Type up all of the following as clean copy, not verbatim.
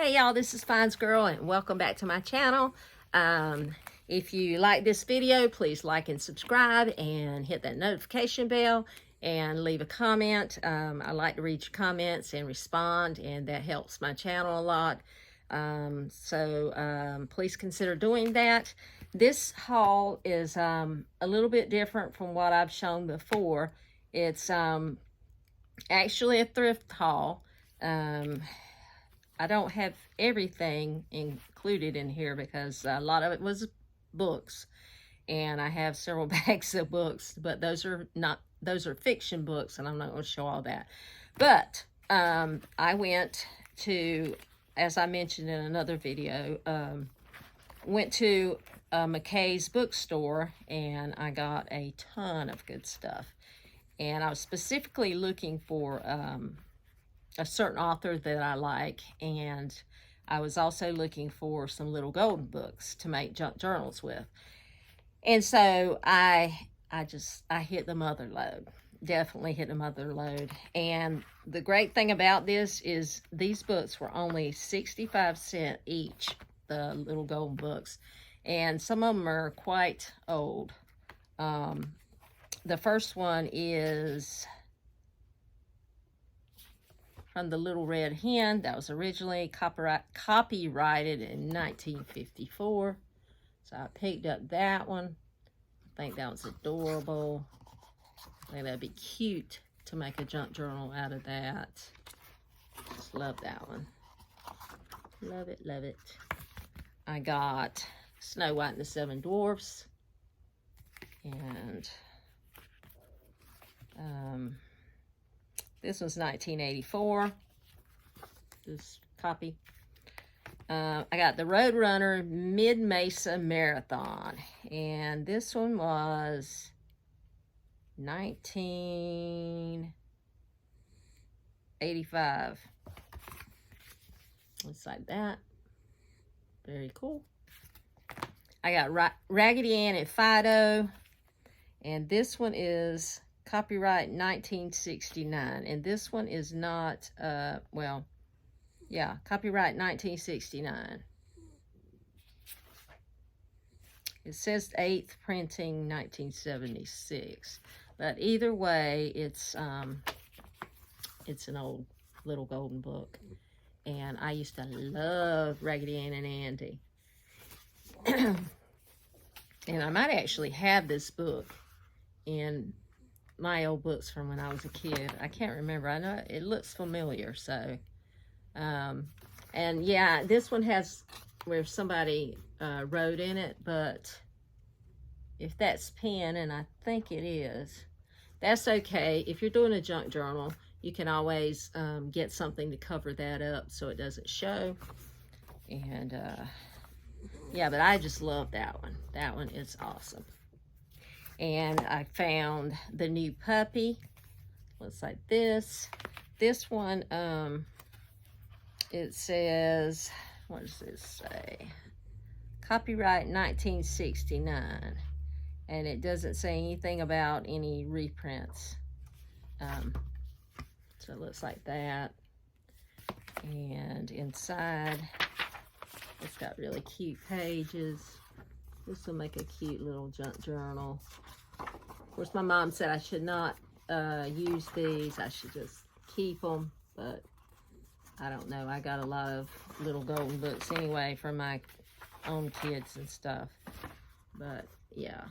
Hey y'all, this is Fines Girl and welcome back to my channel. If you like this video, please like and subscribe and hit that notification bell and leave a comment. I like to read your comments and respond, and that helps my channel a lot. Please consider doing that. This haul is a little bit different from what I've shown before. It's actually a thrift haul. I don't have everything included in here because a lot of it was books, and I have several bags of books, but those are fiction books, and I'm not going to show all that. But I went to, as I mentioned in another video, went to McKay's bookstore, and I got a ton of good stuff. And I was specifically looking for a certain author that I like, and I was also looking for some little golden books to make junk journals with. And so I hit the mother lode. Definitely hit the mother lode. And the great thing about this is these books were only 65 cents each, the little golden books, and some of them are quite old. The first one is from The Little Red Hen. That was originally copyrighted in 1954. So I picked up that one. I think that was adorable. I think that'd be cute to make a junk journal out of that. Just love that one. Love it, love it. I got Snow White and the Seven Dwarfs. And this was 1984, this copy. I got the Roadrunner Mid-Mesa Marathon, and this one was 1985. Looks like that. Very cool. I got Raggedy Ann and Fido, and this one is copyright 1969, and this one is not, well, yeah, copyright 1969. It says 8th printing 1976, but either way, it's an old little golden book, and I used to love Raggedy Ann and Andy. And I might actually have this book in my old books from when I was a kid. I can't remember. I know it looks familiar. So, and yeah, this one has where somebody wrote in it, but if that's pen, and I think it is, that's okay. If you're doing a junk journal, you can always get something to cover that up so it doesn't show. And yeah, but I just love that one. That one is awesome. And I found the new puppy. Looks like this. This one, it says, what does this say? Copyright 1969. And it doesn't say anything about any reprints. So it looks like that. And inside, it's got really cute pages. This will make a cute little junk journal. Of course, my mom said I should not use these. I should just keep them, but I don't know. I got a lot of little golden books anyway for my own kids and stuff. But yeah,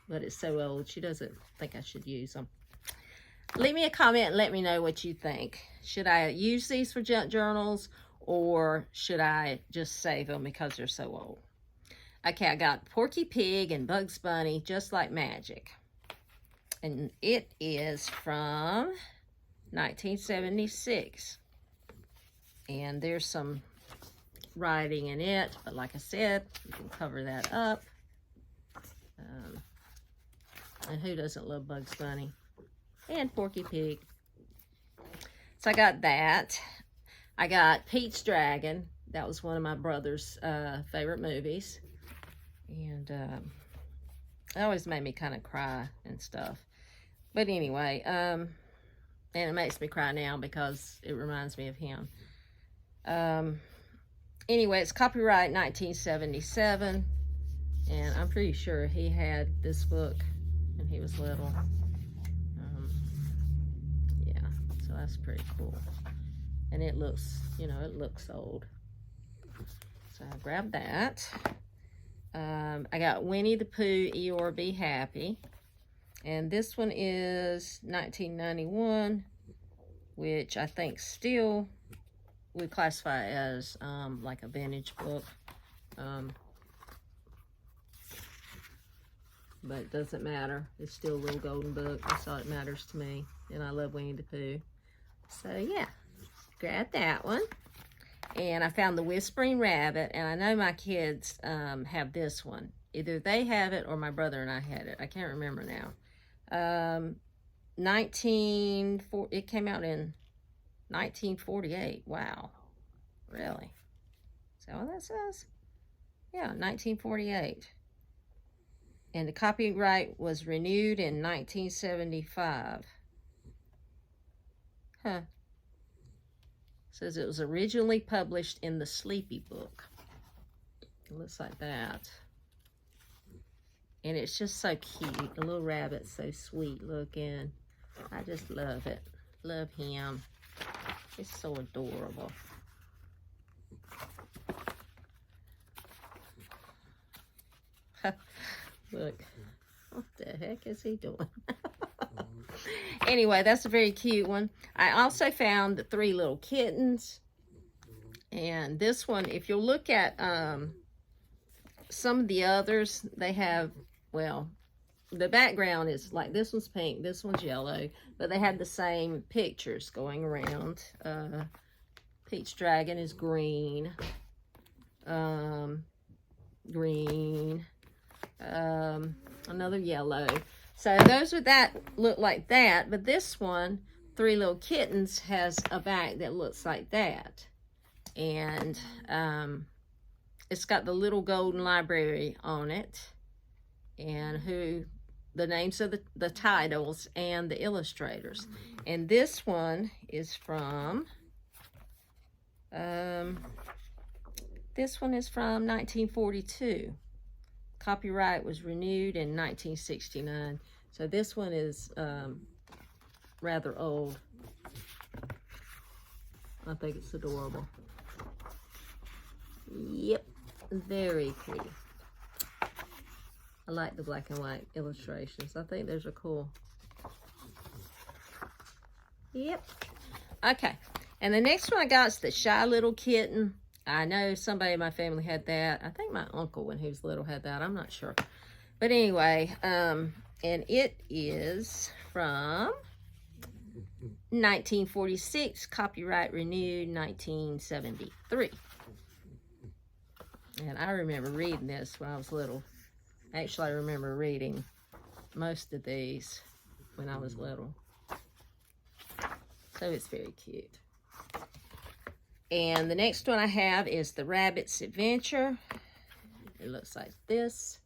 but it's so old. She doesn't think I should use them. Leave me a comment and let me know what you think. Should I use these for junk journals, or should I just save them because they're so old? Okay, I got Porky Pig and Bugs Bunny, Just Like Magic. And it is from 1976. And there's some writing in it, but like I said, you can cover that up. And who doesn't love Bugs Bunny? And Porky Pig. So I got that. I got Pete's Dragon. That was one of my brother's favorite movies. And it always made me kind of cry and stuff. But anyway, and it makes me cry now because it reminds me of him. anyway, it's copyright 1977. And I'm pretty sure he had this book when he was little. Yeah, so that's pretty cool. And it looks, you know, it looks old. So I grabbed that. I got Winnie the Pooh, Eeyore, Be Happy. And this one is 1991, which I think still would classify as like a vintage book. But it doesn't matter. It's still a little golden book. That's all that matters to me. And I love Winnie the Pooh. So yeah, grab that one. And I found the Whispering Rabbit. And I know my kids have this one. Either they have it or my brother and I had it. I can't remember now. It came out in 1948. Wow. Really? Is that what that says? Yeah, 1948. And the copyright was renewed in 1975. Huh. Says it was originally published in the Sleepy Book. It looks like that. And it's just so cute. The little rabbit's so sweet looking. I just love it. Love him. It's so adorable. Look, what the heck is he doing? Anyway, that's a very cute one. I also found the 3 Little Kittens. And this one, if you'll look at some of the others, they have, well, the background is like, this one's pink, this one's yellow, but they have the same pictures going around. Peach Dragon is green. Another yellow. So those with that look like that, but this one, 3 Little Kittens, has a back that looks like that. And it's got the little golden library on it, and the names of the titles and the illustrators. And this one is from 1942. Copyright was renewed in 1969. So this one is rather old. I think it's adorable. Yep, very pretty. I like the black and white illustrations. I think those are cool. Yep. Okay, and the next one I got is the Shy Little Kitten. I know somebody in my family had that. I think my uncle, when he was little, had that. I'm not sure. But anyway, and it is from 1946, copyright renewed 1973. And I remember reading this when I was little. Actually, I remember reading most of these when I was little. So it's very cute. And the next one I have is the Rabbit's Adventure. It looks like this.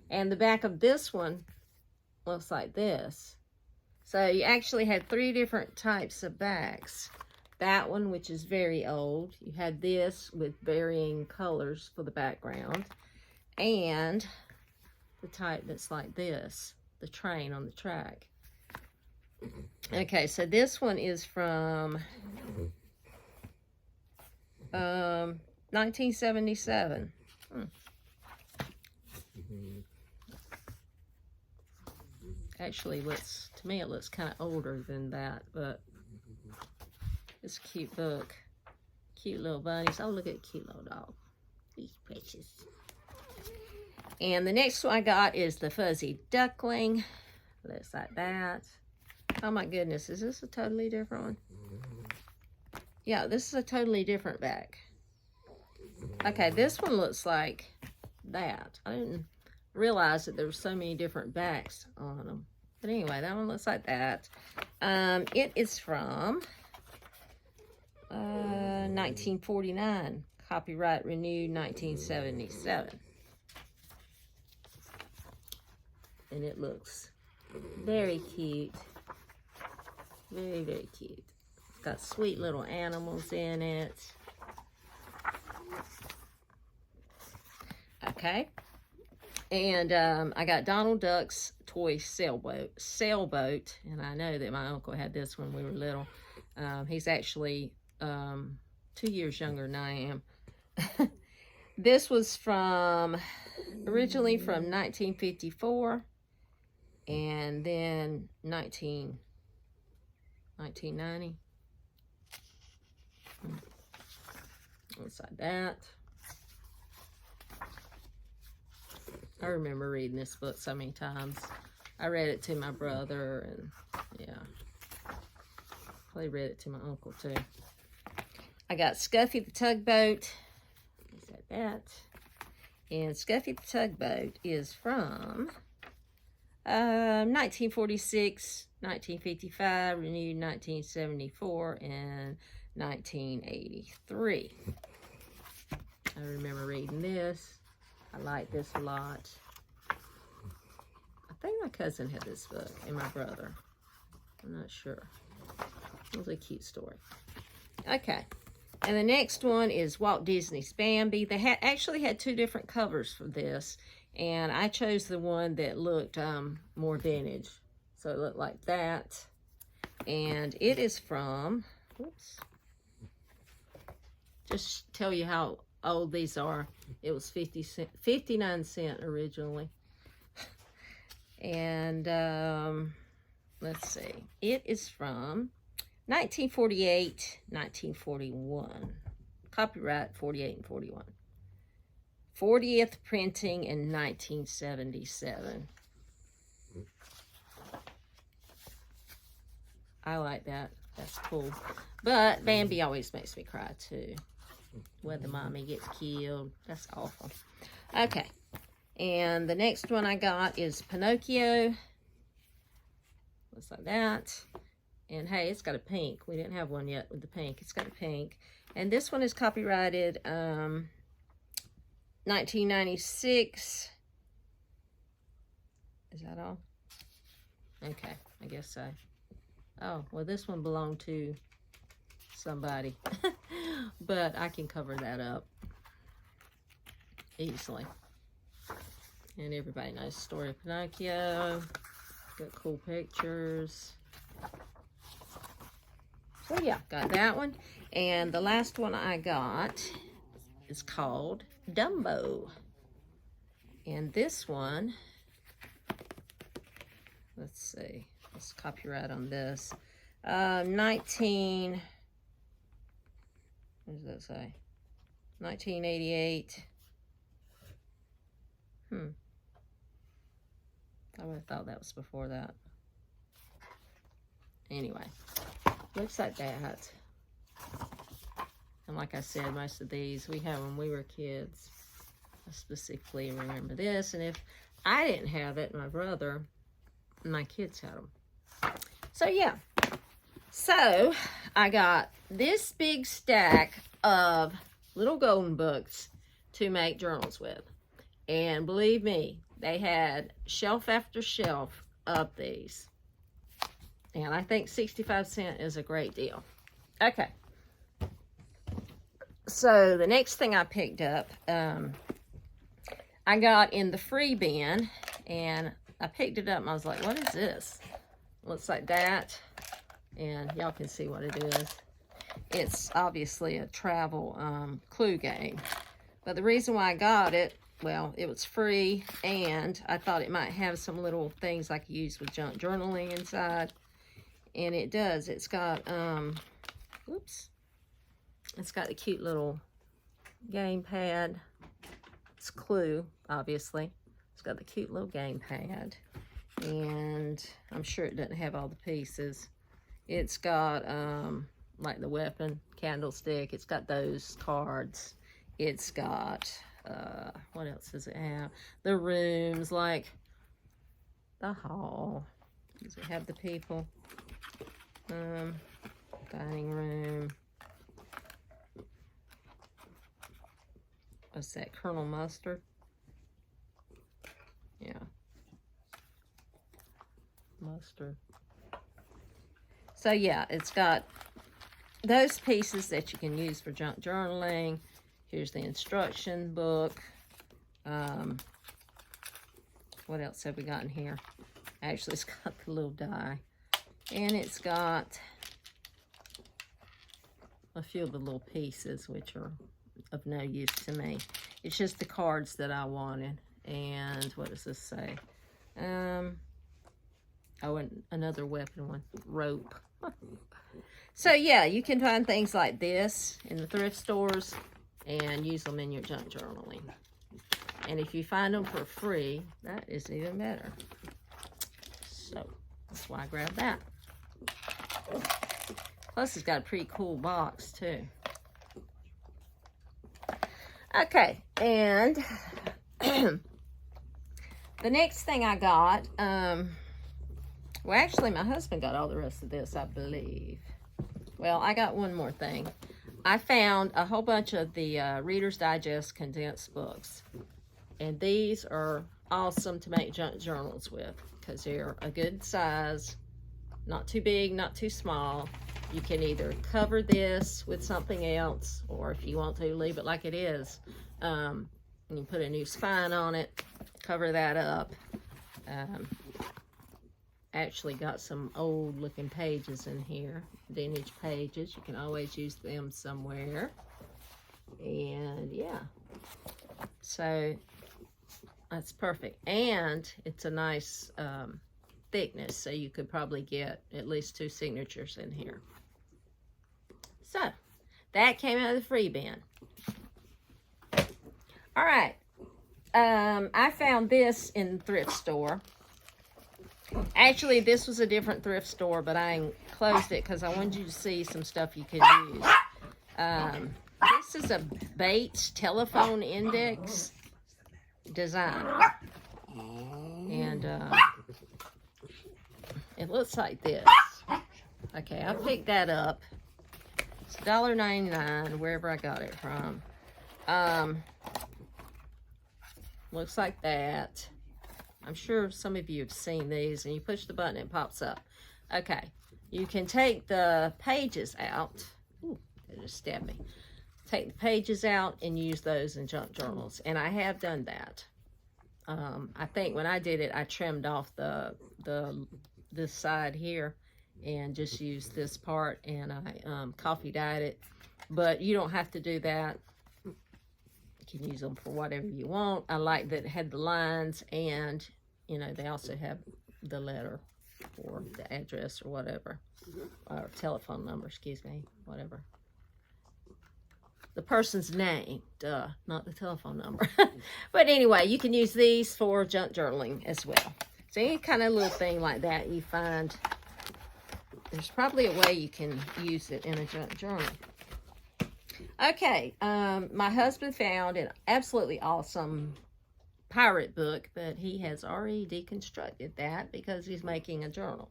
And the back of this one looks like this. So you actually had 3 different types of backs. That one, which is very old. You had this with varying colors for the background. And the type that's like this, the train on the track. Okay, so this one is from 1977. Actually, to me, it looks kind of older than that, but it's a cute book. Cute little bunnies. Oh, look at the cute little dog. He's precious. And the next one I got is the Fuzzy Duckling. Looks like that. Oh my goodness, is this a totally different one? Yeah, this is a totally different back. Okay, this one looks like that. I didn't realize that there were so many different backs on them. But anyway, that one looks like that. It is from 1949. Copyright renewed 1977. And it looks very cute. Very, very cute. It's got sweet little animals in it. Okay. And I got Donald Duck's toy sailboat, and I know that my uncle had this when we were little. He's actually 2 years younger than I am. This was originally from 1954, and then 1990. Looks like that. I remember reading this book so many times. I read it to my brother, and yeah. Probably read it to my uncle too. I got Scuffy the Tugboat. Is that? And Scuffy the Tugboat is from 1946, 1955, renewed 1974, and 1983. I remember reading this. I like this a lot. I think my cousin had this book, and my brother. I'm not sure. It was a cute story. Okay. And the next one is Walt Disney's Bambi. They actually had two different covers for this, and I chose the one that looked more vintage. So it looked like that. And it is from, oops, just tell you how old these are. It was 59 cents originally. And let's see. It is from 1948, 1941. Copyright 48 and 41. 40th printing in 1977. I like that. That's cool. But Bambi always makes me cry too. When the mommy gets killed. That's awful. Okay. And the next one I got is Pinocchio. Looks like that. And hey, it's got a pink. We didn't have one yet with the pink. It's got a pink. And this one is copyrighted 1996. Is that all? Okay, I guess so. Oh, well, this one belonged to somebody. But I can cover that up easily. And everybody knows the story of Pinocchio. Got cool pictures. So yeah, got that one. And the last one I got is called Dumbo. And this one, let's see, let's copyright on this. 19, what does that say? 1988. I would have thought that was before that. Anyway, looks like that. And like I said, most of these we had when we were kids. I specifically remember this. And if I didn't have it, my brother and my kids had them. So yeah. So I got this big stack of little golden books to make journals with. And believe me, they had shelf after shelf of these. And I think 65 cents is a great deal. Okay. So the next thing I picked up, I got in the free bin. And I picked it up and I was like, what is this? Looks like that. And y'all can see what it is. It's obviously a travel clue game. But the reason why I got it, well, it was free, and I thought it might have some little things I could use with junk journaling inside. And it does. It's got, oops. It's got a cute little game pad. It's Clue, obviously. It's got the cute little game pad. And I'm sure it doesn't have all the pieces. It's got, like the weapon, candlestick. It's got those cards. It's got... what else does it have? The rooms, like the hall. Does it have the people? Dining room. What's that? Colonel Mustard? Yeah. Mustard. So yeah, it's got those pieces that you can use for junk journaling. Here's the instruction book. What else have we got in here? Actually, it's got the little die. And it's got a few of the little pieces, which are of no use to me. It's just the cards that I wanted. And what does this say? Oh, and another weapon one. Rope. So, yeah, you can find things like this in the thrift stores and use them in your junk journaling. And if you find them for free, that is even better. So, that's why I grabbed that. Plus, it's got a pretty cool box, too. Okay, and the next thing I got, well, actually, my husband got all the rest of this, I believe. Well, I got one more thing. I found a whole bunch of the Reader's Digest condensed books. And these are awesome to make junk journals with because they're a good size, not too big, not too small. You can either cover this with something else, or if you want to, leave it like it is. You can put a new spine on it, cover that up. Actually got some old looking pages in here, vintage pages. You can always use them somewhere. And yeah, so that's perfect. And it's a nice thickness, so you could probably get at least 2 signatures in here. So that came out of the free bin. All right, I found this in the thrift store. Actually, this was a different thrift store, but I closed it because I wanted you to see some stuff you could use. This is a Bates telephone index design. And it looks like this. Okay, I picked that up. It's $1.99, wherever I got it from. Looks like that. I'm sure some of you have seen these, and you push the button, it pops up. Okay, you can take the pages out. Ooh, they just stabbed me. Take the pages out and use those in junk journals, and I have done that. I think when I did it, I trimmed off this side here and just used this part, and I coffee dyed it. But you don't have to do that. You can use them for whatever you want. I like that it had the lines, and you know, they also have the letter or the address or whatever, or telephone number, excuse me, whatever. The person's name, duh, not the telephone number. But anyway, you can use these for junk journaling as well. So any kind of little thing like that you find, there's probably a way you can use it in a junk journal. Okay, my husband found an absolutely awesome pirate book, but he has already deconstructed that because he's making a journal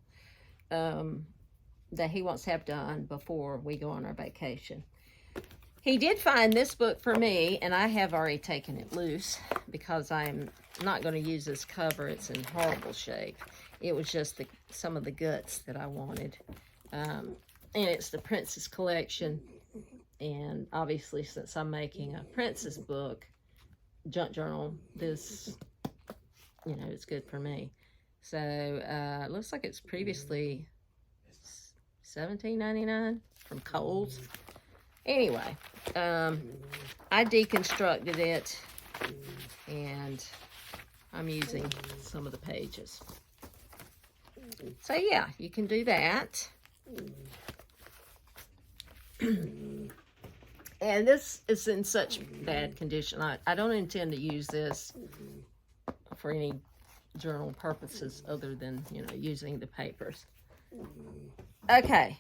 that he wants to have done before we go on our vacation. He did find this book for me, and I have already taken it loose because I'm not going to use this cover. It's in horrible shape. It was just some of the guts that I wanted. And it's the Princess Collection. And obviously, since I'm making a princess book, junk journal, this, you know, it's good for me. So, it looks like it's previously $17.99 from Kohl's. Anyway, I deconstructed it, and I'm using some of the pages. So, yeah, you can do that. And this is in such bad condition. I don't intend to use this for any journal purposes other than, you know, using the papers. Okay.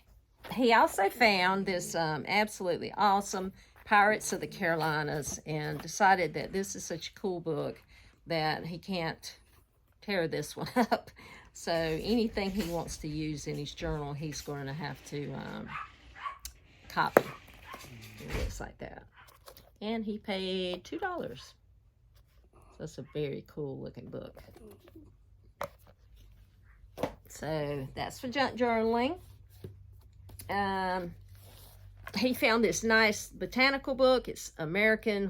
He also found this absolutely awesome Pirates of the Carolinas and decided that this is such a cool book that he can't tear this one up. So anything he wants to use in his journal, he's going to have to copy. It looks like that. And he paid $2. So it's a very cool looking book. So that's for junk journaling. He found this nice botanical book. It's American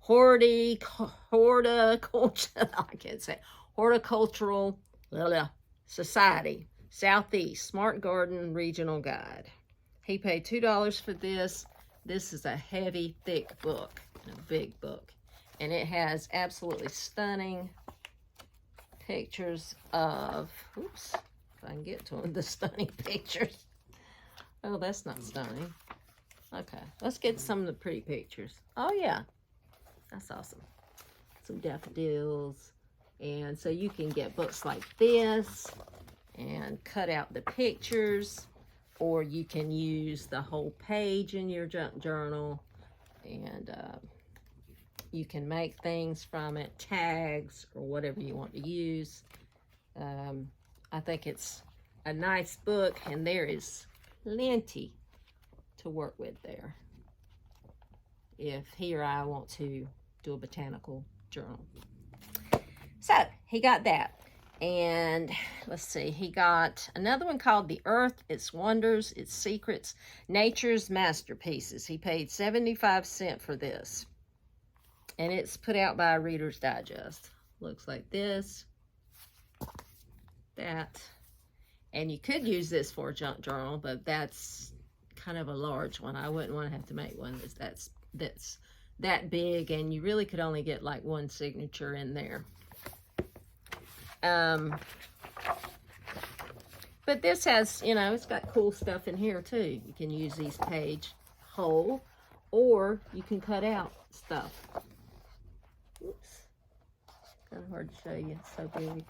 horticultural society, Southeast, Smart Garden Regional Guide. He paid $2 for this. This is a heavy, thick book, a big book. And it has absolutely stunning pictures of, oops, if I can get to them, the stunning pictures. Oh, that's not stunning. Okay, let's get some of the pretty pictures. Oh, yeah, that's awesome. Some daffodils. And so you can get books like this and cut out the pictures, or you can use the whole page in your junk journal, and you can make things from it, tags, or whatever you want to use. I think it's a nice book, and there is plenty to work with there if he or I want to do a botanical journal. So he got that. And let's see, he got another one called The Earth, Its Wonders, Its Secrets, Nature's Masterpieces. He paid 75 cents for this. And it's put out by Reader's Digest. Looks like this, that. And you could use this for a junk journal, but that's kind of a large one. I wouldn't want to have to make one that's that big, and you really could only get like one signature in there. But this has, you know, it's got cool stuff in here too. You can use these page whole, or you can cut out stuff. Oops, kind of hard to show you, it's so big.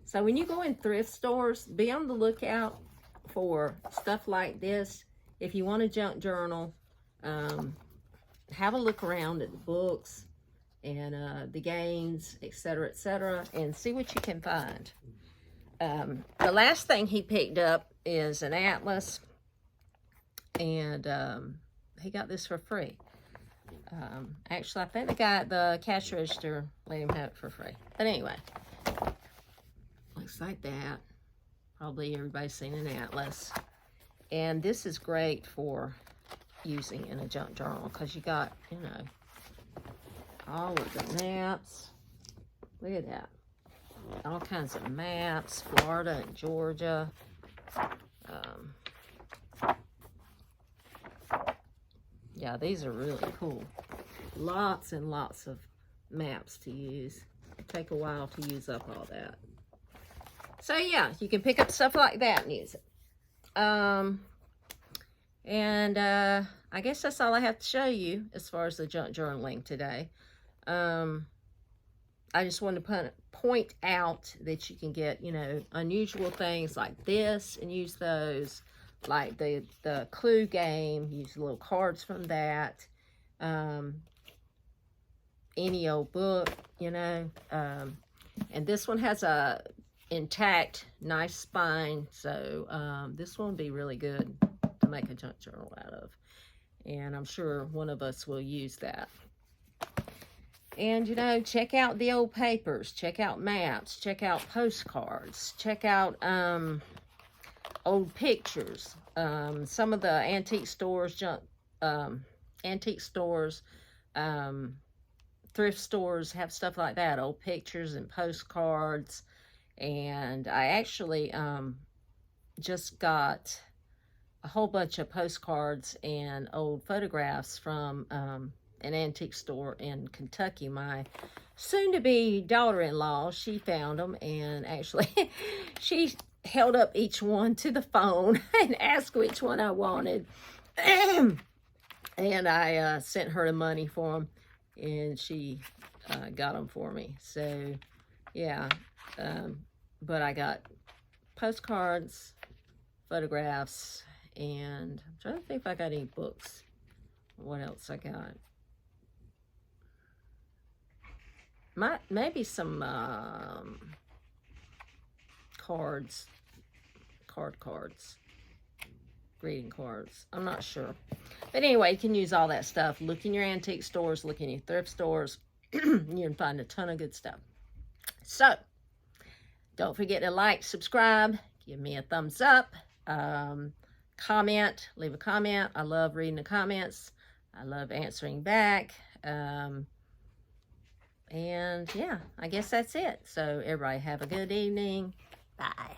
So when you go in thrift stores, be on the lookout for stuff like this. If you want a junk journal, have a look around at the books and the games, etc., and see what you can find. The last thing he picked up is an atlas, and he got this for free. Actually, I think the guy at the cash register let him have it for free. But anyway, looks like that. Probably everybody's seen an atlas. And this is great for using in a junk journal because you got, you know, all of the maps. Look at that. All kinds of maps, Florida and Georgia. Yeah, these are really cool. Lots and lots of maps to use. It'll take a while to use up all that. So yeah, you can pick up stuff like that and use it. I guess that's all I have to show you as far as the junk journaling today. I just wanted to point out that you can get, you know, unusual things like this and use those, like the clue game, use little cards from that, any old book, you know, and this one has a intact, nice spine, so this one would be really good to make a junk journal out of, and I'm sure one of us will use that. And, you know, check out the old papers, check out maps, check out postcards, check out old pictures. Some of the antique stores, thrift stores have stuff like that, old pictures and postcards. And I actually just got a whole bunch of postcards and old photographs from an antique store in Kentucky. My soon-to-be daughter-in-law, she found them, and actually she held up each one to the phone and asked which one I wanted. And I sent her the money for them, and she got them for me. So, yeah. But I got postcards, photographs, and I'm trying to think if I got any books. What else I got? Maybe some cards, greeting cards. I'm not sure. But anyway, you can use all that stuff. Look in your antique stores, look in your thrift stores. You can find a ton of good stuff. So, don't forget to like, subscribe, give me a thumbs up. comment, leave a comment. I love reading the comments. I love answering back. And yeah, I guess that's it. So everybody have a good evening. Bye.